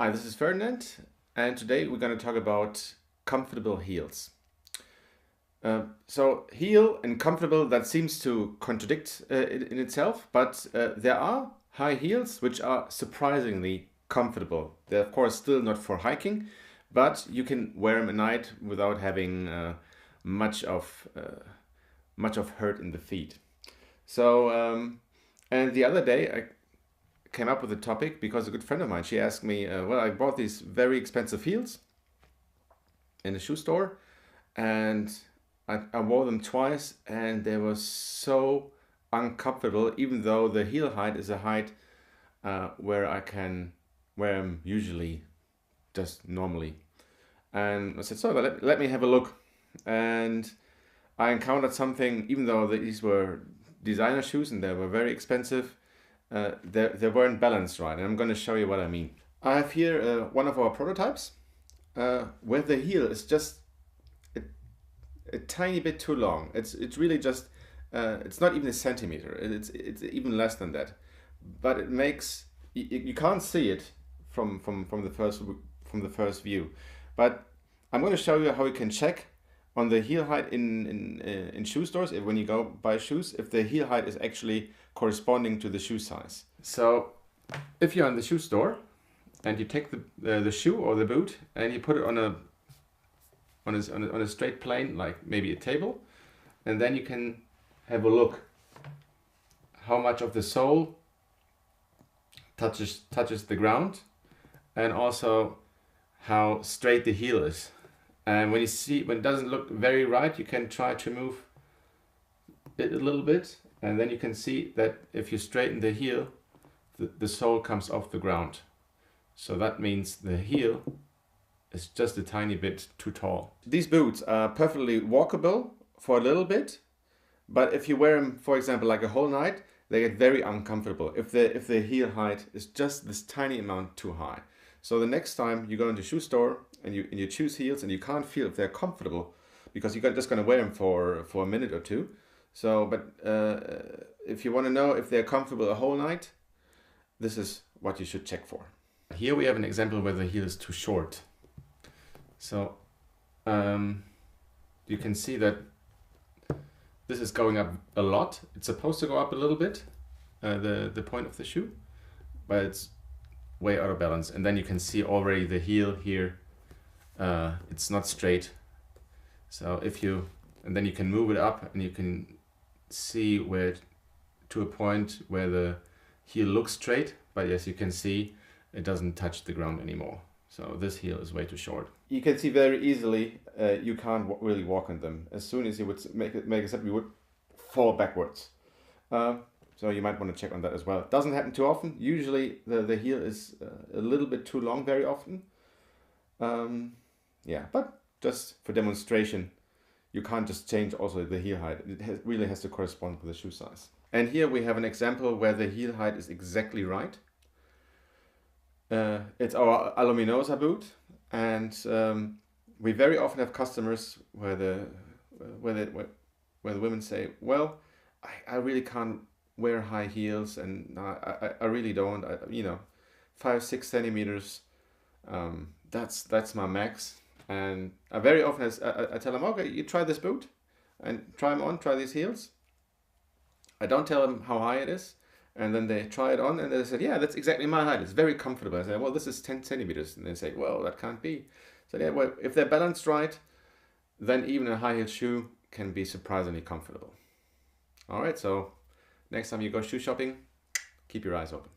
Hi, this is Ferdinand, and today we're going to talk about comfortable heels. So heel and comfortable, that seems to contradict in itself, but there are high heels which are surprisingly comfortable. They're of course still not for hiking, but you can wear them at night without having much of hurt in the feet. And the other day I came up with a topic because a good friend of mine, she asked me, well, I bought these very expensive heels in a shoe store, and I wore them twice, and they were so uncomfortable, even though the heel height is a height where I can wear them usually just normally. And I said, so let me have a look. And I encountered something, even though these were designer shoes and they were very expensive, they weren't balanced right, and I'm going to show you what I mean. I have here one of our prototypes where the heel is just a tiny bit too long. It's really just it's not even a centimeter. It's even less than that, but it makes you can't see it from the first view. But I'm going to show you how you can check on the heel height in shoe stores, when you go buy shoes, if the heel height is actually corresponding to the shoe size. So if you're in the shoe store and you take the shoe or the boot and you put it on a straight plane, like maybe a table, and then you can have a look how much of the sole touches the ground, and also how straight the heel is. And when it doesn't look very right, you can try to move it a little bit, and then you can see that if you straighten the heel, the sole comes off the ground. So that means the heel is just a tiny bit too tall. These boots are perfectly walkable for a little bit, but if you wear them, for example, like a whole night, they get very uncomfortable if the heel height is just this tiny amount too high. So the next time you go into a shoe store and you choose heels and you can't feel if they're comfortable, because you're just going to wear them for a minute or two. So, but if you want to know if they're comfortable a whole night, this is what you should check for. Here we have an example where the heel is too short. So you can see that this is going up a lot. It's supposed to go up a little bit, the point of the shoe, but it's way out of balance. And then you can see already the heel here, it's not straight. So and then you can move it up and you can see to a point where the heel looks straight, but as you can see, it doesn't touch the ground anymore. So this heel is way too short. You can see very easily you can't really walk on them. As soon as you would make a step, you would fall backwards. So you might want to check on that as well. It doesn't happen too often. Usually the heel is a little bit too long very often. Yeah, but just for demonstration, you can't just change also the heel height. It really has to correspond with the shoe size. And here we have an example where the heel height is exactly right. It's our Aluminosa boot, and we very often have customers where the women say, well, I really can't wear high heels, and I really don't. 5-6 centimeters, that's my max. And I very often I tell them, okay, you try this boot and try these heels. I don't tell them how high it is. And then they try it on and they said, yeah, that's exactly my height. It's very comfortable. I say, well, this is 10 centimeters. And they say, well, that can't be. So yeah, well, if they're balanced right, then even a high heel shoe can be surprisingly comfortable. All right, so next time you go shoe shopping, keep your eyes open.